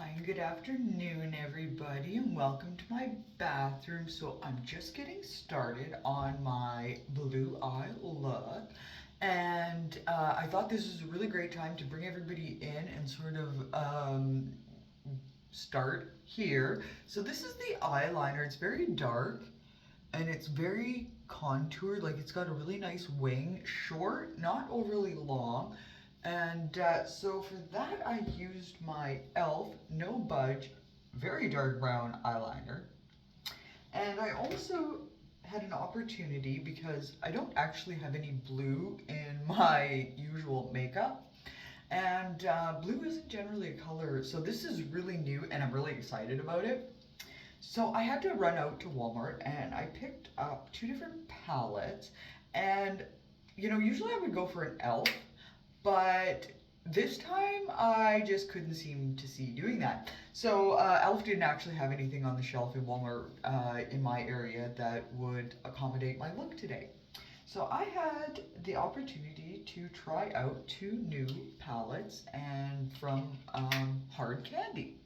Hi and good afternoon, everybody, and welcome to my bathroom. So I'm just getting started on my blue eye look, and I thought this was a really great time to bring everybody in and sort of start here. So this is the eyeliner. It's very dark and it's very contoured, like it's got a really nice wing, short, not overly long. And so for that, I used my e.l.f. No Budge very dark brown eyeliner. And I also had an opportunity because I don't actually have any blue in my usual makeup. And blue isn't generally a color, so this is really new and I'm really excited about it. So I had to run out to Walmart and I picked up two different palettes. And usually I would go for an e.l.f., but this time I just couldn't seem to see doing that. So e.l.f. didn't actually have anything on the shelf in Walmart in my area that would accommodate my look today. So I had the opportunity to try out two new palettes and from Hard Candy.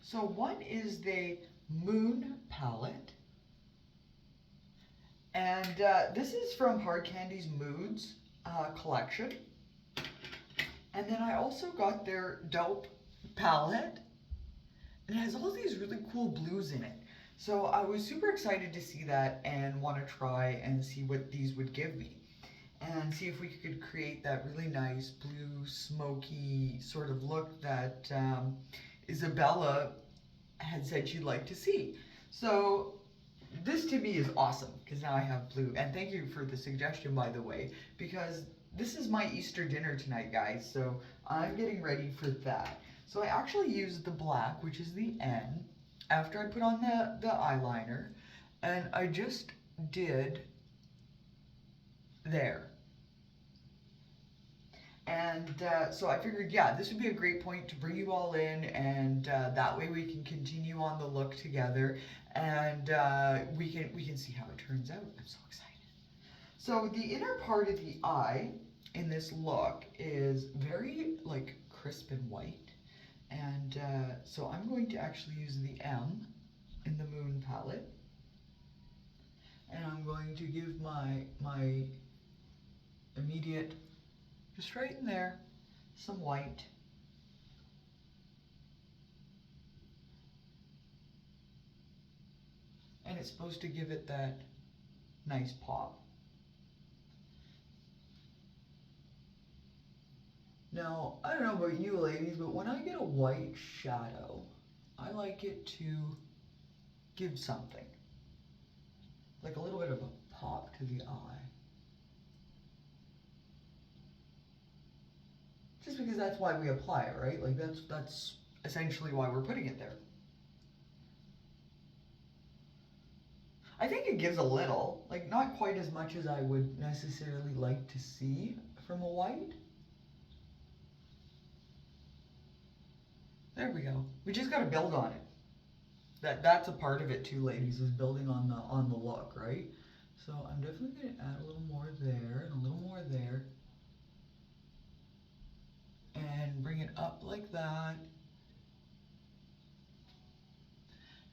So one is the Moon palette, and this is from Hard Candy's Moods collection. And then I also got their Dope palette, and it has all these really cool blues in it. So I was super excited to see that and want to try and see what these would give me. And see if we could create that really nice blue, smoky sort of look that Isabella had said she'd like to see. So this to me is awesome because now I have blue. And thank you for the suggestion, by the way, because this is my Easter dinner tonight, guys. So I'm getting ready for that. So I actually used the black, which is the N, after I put on the eyeliner. And I just did there. And so I figured, yeah, this would be a great point to bring you all in, and that way we can continue on the look together, and we can see how it turns out. I'm so excited. So the inner part of the eye in this look is very like crisp and white, and so I'm going to actually use the M in the Moon palette, and I'm going to give my immediate, just right in there, some white. And it's supposed to give it that nice pop. Now, I don't know about you ladies, but when I get a white shadow, I like it to give something. Like a little bit of a pop to the eye. Just because that's why we apply it, right? Like that's essentially why we're putting it there. I think it gives a little, like not quite as much as I would necessarily like to see from a white. There we go. We just gotta build on it. That's a part of it too, ladies, is building on the look, right? So I'm definitely gonna add a little more there and a little more there. And bring it up like that.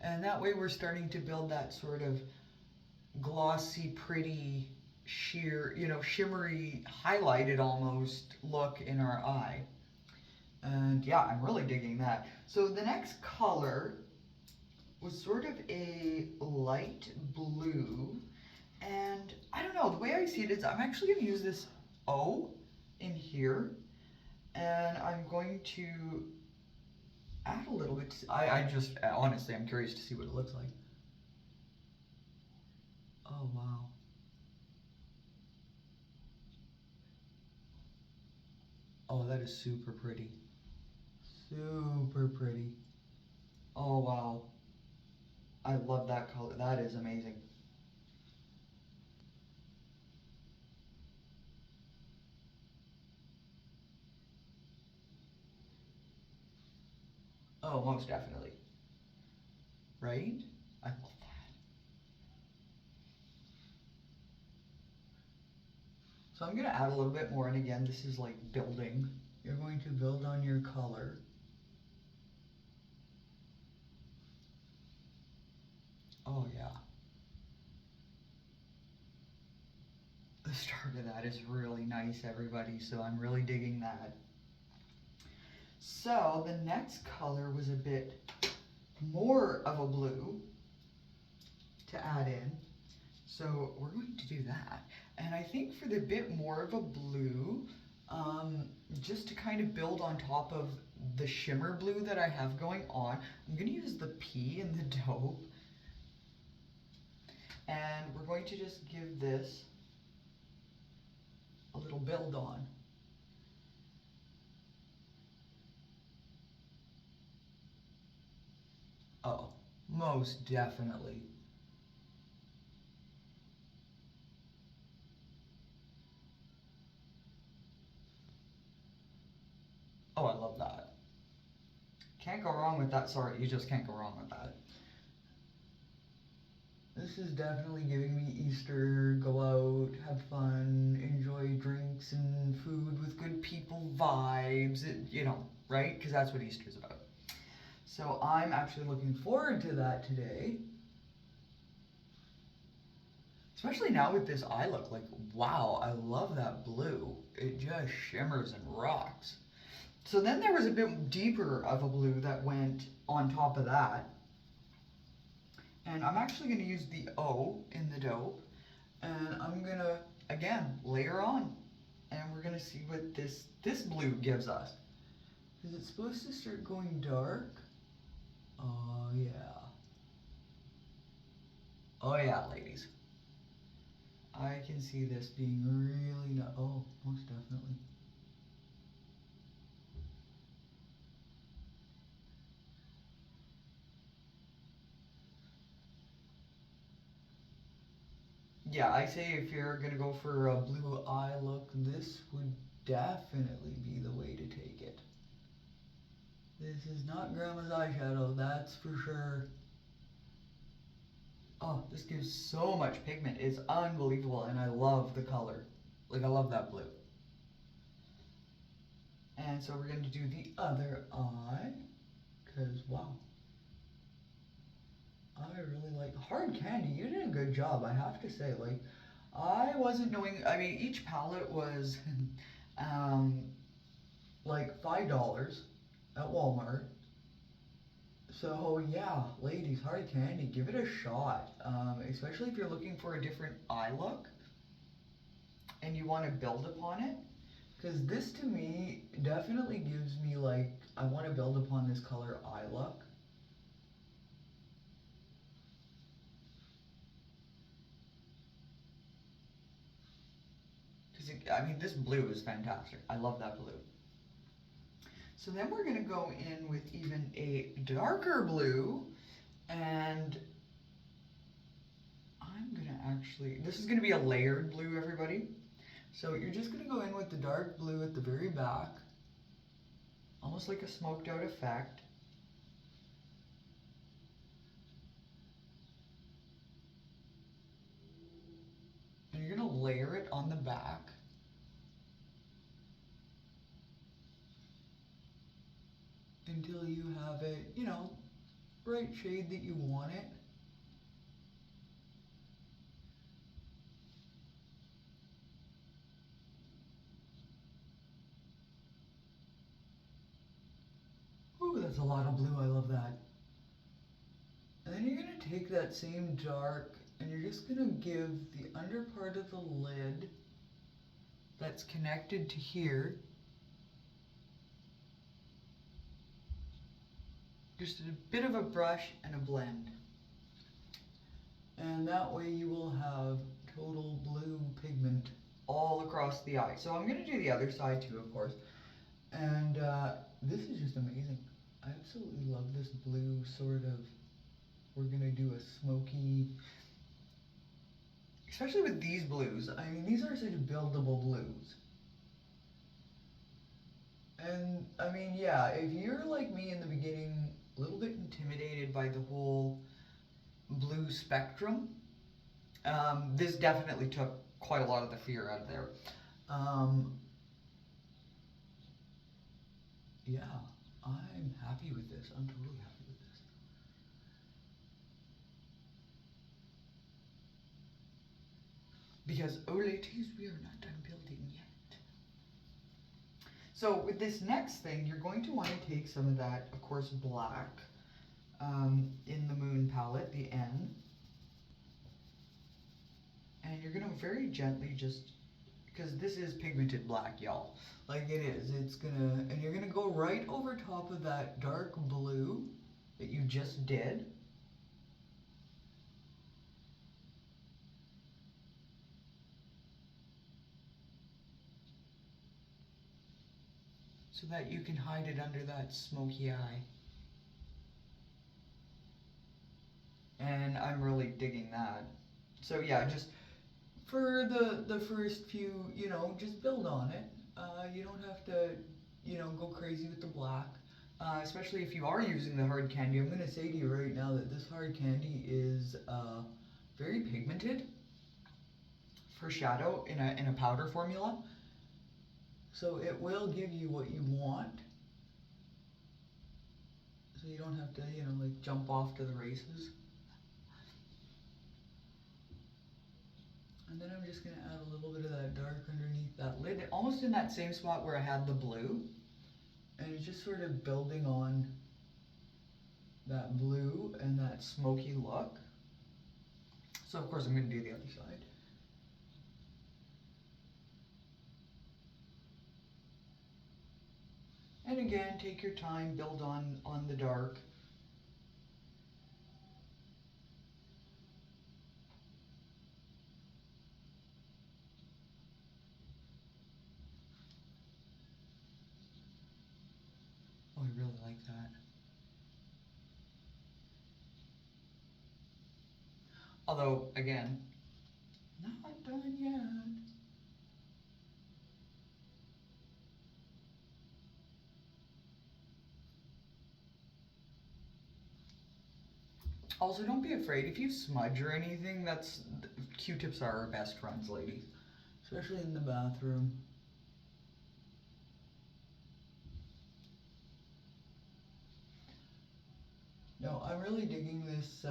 And that way we're starting to build that sort of glossy, pretty, sheer, shimmery, highlighted almost look in our eye. And yeah, I'm really digging that. So the next color was sort of a light blue. And I don't know, the way I see it is I'm actually going to use this O in here. And I'm going to add a little bit. I just, honestly, I'm curious to see what it looks like. Oh, wow. Oh, that is super pretty. Super pretty. Oh, wow. I love that color. That is amazing. Oh, most definitely. Right? I love that. So I'm going to add a little bit more, and again, this is like building. You're going to build on your color. the start of that is really nice, everybody, so I'm really digging that. So the next color was a bit more of a blue to add in. So we're going to do that. And I think for the bit more of a blue, just to kind of build on top of the shimmer blue that I have going on, I'm going to use the P in the dope. And we're going to just give this a little build on. Oh, most definitely. Oh, I love that. Can't go wrong with that. Sorry, you just can't go wrong with that. This is definitely giving me Easter, go out, have fun, enjoy drinks and food with good people vibes, right? Because that's what Easter's about. So I'm actually looking forward to that today. Especially now with this eye look, like, wow, I love that blue. It just shimmers and rocks. So then there was a bit deeper of a blue that went on top of that. And I'm actually going to use the O in the dope. And I'm going to, again, layer on. And we're going to see what this blue gives us. Is it supposed to start going dark? Oh, yeah. Oh, yeah, ladies. I can see this being really nice. Oh, most definitely. Yeah, I say if you're gonna go for a blue eye look, this would definitely be the way to take it. This is not grandma's eyeshadow, that's for sure. Oh, this gives so much pigment. It's unbelievable, and I love the color. Like, I love that blue. And so we're going to do the other eye, because, wow. I really like Hard Candy. You did a good job, I have to say. Like, I wasn't knowing, I mean, each palette was like $5 at Walmart. So yeah, ladies, Hard Candy, give it a shot. Especially if you're looking for a different eye look and you want to build upon it. Because this to me definitely gives me like, I want to build upon this color eye look. Because I mean, this blue is fantastic. I love that blue. So then we're going to go in with even a darker blue, and I'm going to actually, this is going to be a layered blue, everybody. So you're just going to go in with the dark blue at the very back, almost like a smoked out effect. And you're going to layer it on the back. Until you have it, right shade that you want it. Ooh, that's a lot of blue, I love that. And then you're going to take that same dark and you're just going to give the under part of the lid that's connected to here just a bit of a brush and a blend. And that way you will have total blue pigment all across the eye. So I'm going to do the other side too, of course. And this is just amazing. I absolutely love this blue sort of, we're going to do a smoky, especially with these blues. I mean, these are such buildable blues. And I mean, yeah, if you're like me in the beginning, a little bit intimidated by the whole blue spectrum, this definitely took quite a lot of the fear out of there. Yeah, I'm happy with this. I'm totally happy with this. because, oh ladies, we are not done building yet. So with this next thing, you're going to want to take some of that, of course, black in the Moon palette, the N. And you're going to very gently just, because this is pigmented black, y'all. Like it is. It's gonna, and you're gonna go right over top of that dark blue that you just did. So that you can hide it under that smoky eye. And I'm really digging that. So yeah, just for the first few, you know, just build on it. You don't have to, you know, go crazy with the black. Especially if you are using the hard candy. I'm going to say to you right now that this hard candy is very pigmented for shadow in a powder formula. So it will give you what you want. So you don't have to, you know, like jump off to the races. And then I'm just going to add a little bit of that dark underneath that lid, almost in that same spot where I had the blue. And it's just sort of building on that blue and that smoky look. So of course I'm going to do the other side. And again, take your time, build on the dark. Oh, I really like that. Although, again, not done yet. Also, don't be afraid. If you smudge or anything, Q-tips are our best friends, ladies. Especially in the bathroom. No, I'm really digging this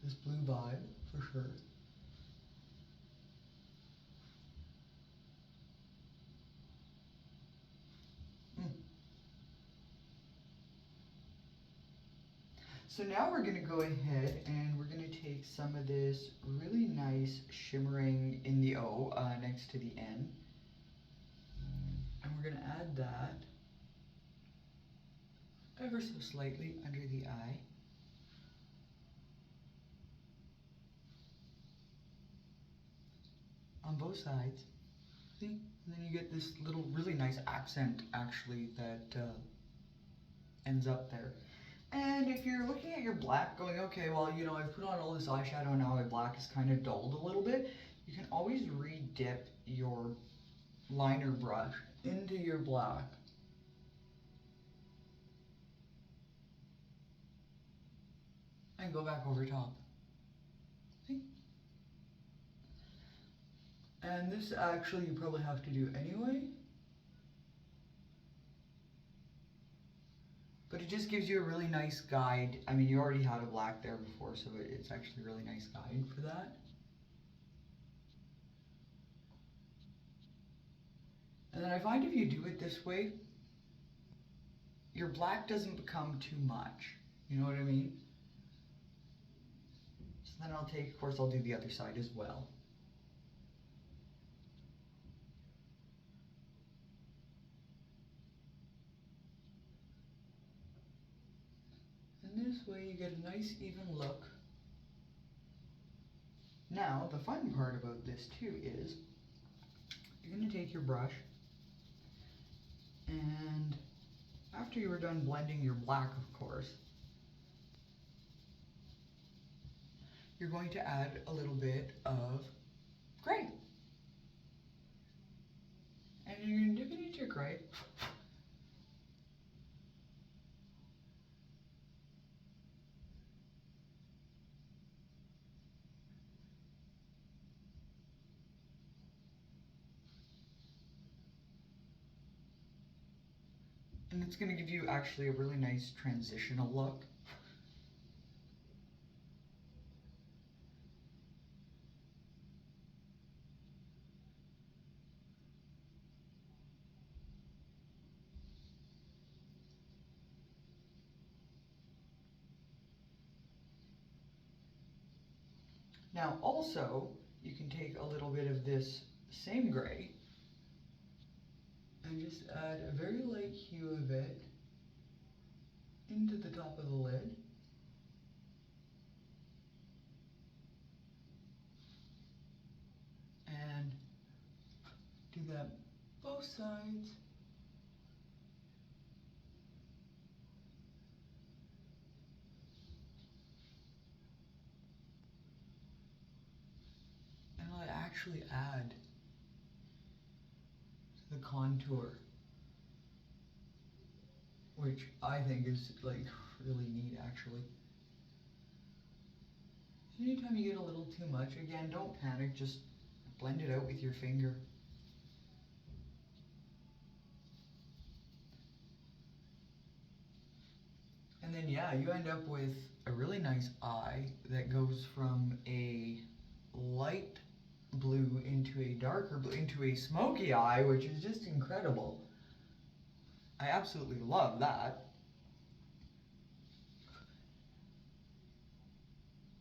this blue vibe, for sure. So now we're going to go ahead and we're going to take some of this really nice shimmering in the O next to the N. And we're going to add that ever so slightly under the eye. On both sides. See? And then you get this little really nice accent actually that ends up there. And if you're looking at your black going, okay, well, you know, I've put on all this eyeshadow and now my black is kind of dulled a little bit, you can always re-dip your liner brush into your black. And go back over top. See? And this actually you probably have to do anyway. But it just gives you a really nice guide. I mean, you already had a black there before, so it's actually a really nice guide for that. And then I find if you do it this way, your black doesn't become too much. You know what I mean? So then I'll take, of course, I'll do the other side as well. And this way you get a nice even look. Now, the fun part about this too is, you're going to take your brush, and after you were done blending your black, of course, you're going to add a little bit of gray. And you're going to dip it into your gray. And it's going to give you actually a really nice transitional look. Now also, you can take a little bit of this same gray and just add a very light hue of it into the top of the lid. And do that both sides. And I'll actually add the contour, which I think is like really neat actually. So anytime you get a little too much, again, don't panic, just blend it out with your finger. And then yeah, you end up with a really nice eye that goes from a light blue into a darker blue, into a smoky eye, which is just incredible. I absolutely love that.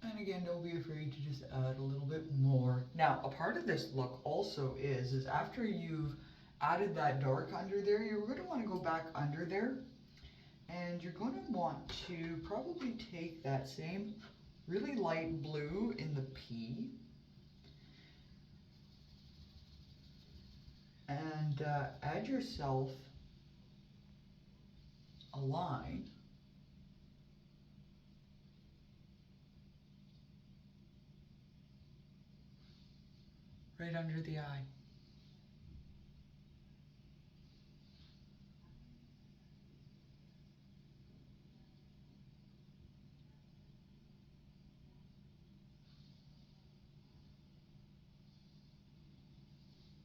And again, don't be afraid to just add a little bit more. Now, a part of this look also is after you've added that dark under there, you're going to want to go back under there and you're going to want to probably take that same really light blue in the P and add yourself a line right under the eye.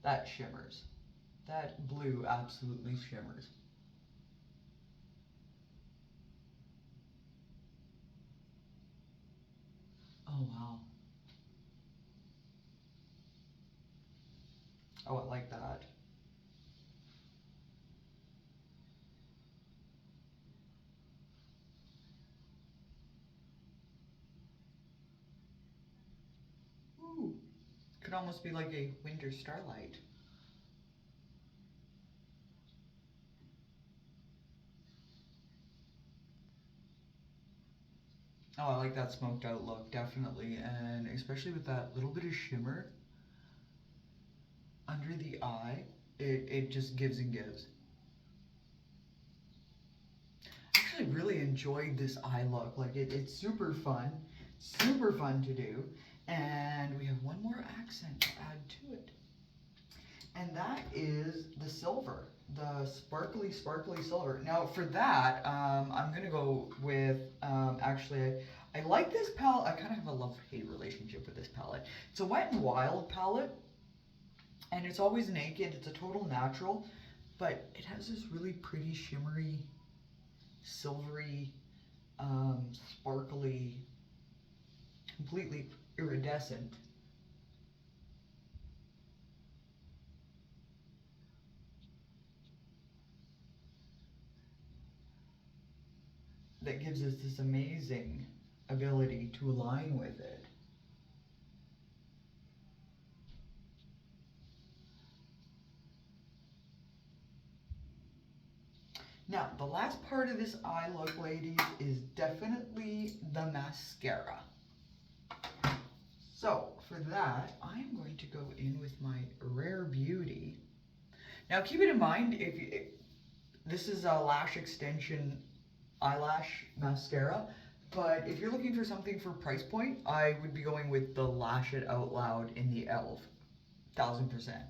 That shimmers. That blue absolutely shimmers. Oh wow. Oh, I like that. Ooh, could almost be like a winter starlight. Oh, I like that smoked out look, definitely, and especially with that little bit of shimmer under the eye, it just gives and gives. I actually really enjoyed this eye look. Like it's super fun to do. And we have one more accent to add to it. And that is the silver, the sparkly, sparkly silver. Now for that, I'm gonna go with, actually, I like this palette. I kind of have a love-hate relationship with this palette. It's a Wet n Wild palette, and it's always naked. It's a total natural, but it has this really pretty shimmery, silvery, sparkly, completely iridescent that gives us this amazing ability to align with it. Now, the last part of this eye look, ladies, is definitely the mascara. So, for that, I'm going to go in with my Rare Beauty. Now, keep it in mind, this is a lash extension eyelash mascara, but if you're looking for something for price point, I would be going with the Lash It Out Loud in the e.l.f. 1000%.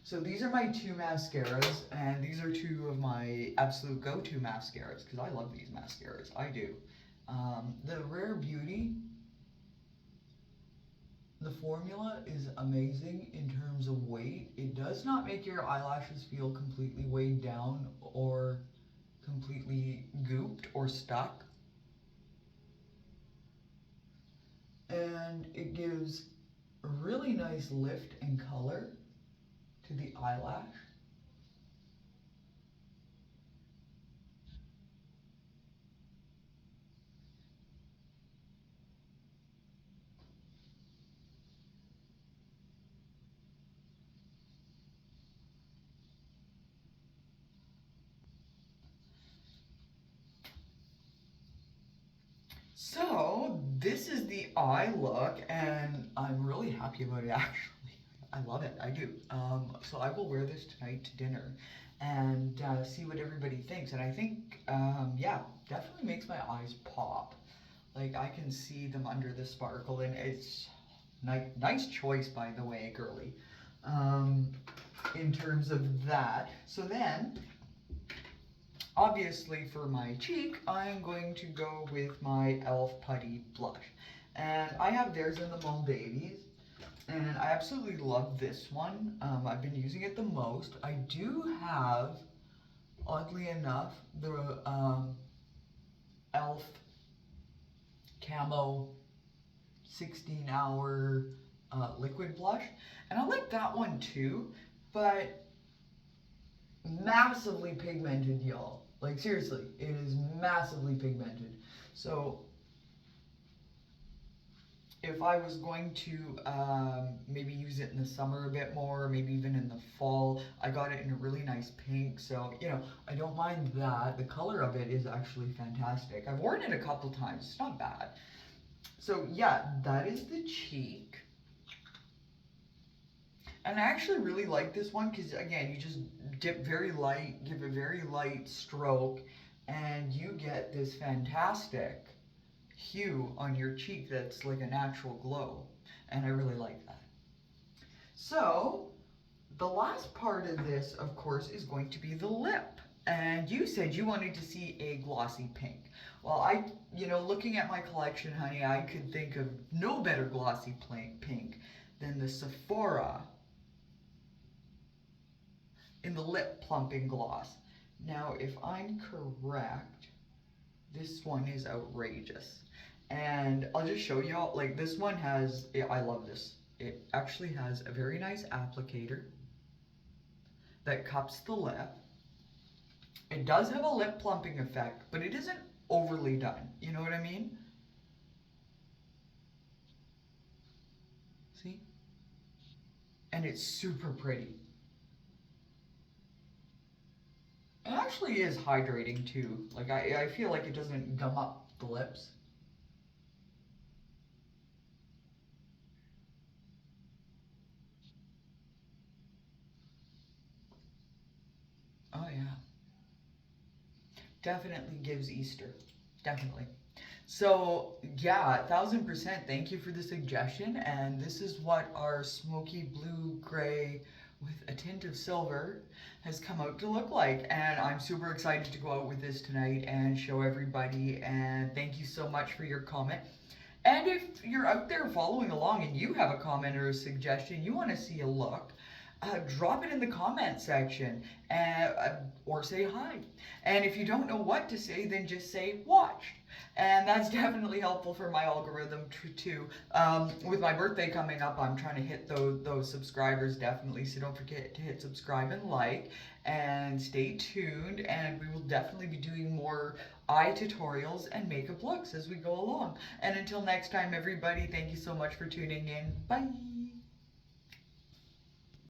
So these are my two mascaras, and these are two of my absolute go-to mascaras, because I love these mascaras, I do. The Rare Beauty, the formula is amazing in terms of weight. It does not make your eyelashes feel completely weighed down or completely gooped or stuck. And it gives a really nice lift and color to the eyelash. So this is the eye look, and I'm really happy about it actually. I love it, I do. So I will wear this tonight to dinner and see what everybody thinks. And I think, yeah, definitely makes my eyes pop. Like I can see them under the sparkle, and it's nice choice by the way, girly. Um, in terms of that. So then obviously for my cheek, I'm going to go with my e.l.f. Putty Blush. And I have theirs in the Maldives. And I absolutely love this one. I've been using it the most. I do have, oddly enough, the e.l.f. Camo 16-hour liquid blush. And I like that one too, but massively pigmented, y'all. Like seriously, it is massively pigmented. So if I was going to maybe use it in the summer a bit more, maybe even in the fall, I got it in a really nice pink. So, you know, I don't mind that. The color of it is actually fantastic. I've worn it a couple times. It's not bad. So yeah, that is the cheek. And I actually really like this one because, again, you just dip very light, give a very light stroke, and you get this fantastic hue on your cheek that's like a natural glow. And I really like that. So, the last part of this, of course, is going to be the lip. And you said you wanted to see a glossy pink. Well, looking at my collection, honey, I could think of no better glossy pink than the Sephora in the lip plumping gloss. Now, if I'm correct, this one is outrageous. And I'll just show y'all, like this one has, I love this. It actually has a very nice applicator that cups the lip. It does have a lip plumping effect, but it isn't overly done. You know what I mean? See? And it's super pretty. It actually is hydrating too. Like I feel like it doesn't gum up the lips. Oh yeah. Definitely gives Easter. Definitely. So yeah, 1000% thank you for the suggestion. And this is what our smoky blue gray with a tint of silver has come out to look like. And I'm super excited to go out with this tonight and show everybody. And thank you so much for your comment. And if you're out there following along and you have a comment or a suggestion, you want to see a look, drop it in the comment section or say hi. And if you don't know what to say, then just say watched. And that's definitely helpful for my algorithm too. With my birthday coming up, I'm trying to hit those subscribers definitely. So don't forget to hit subscribe and like, and stay tuned. And we will definitely be doing more eye tutorials and makeup looks as we go along. And until next time, everybody, thank you so much for tuning in. Bye.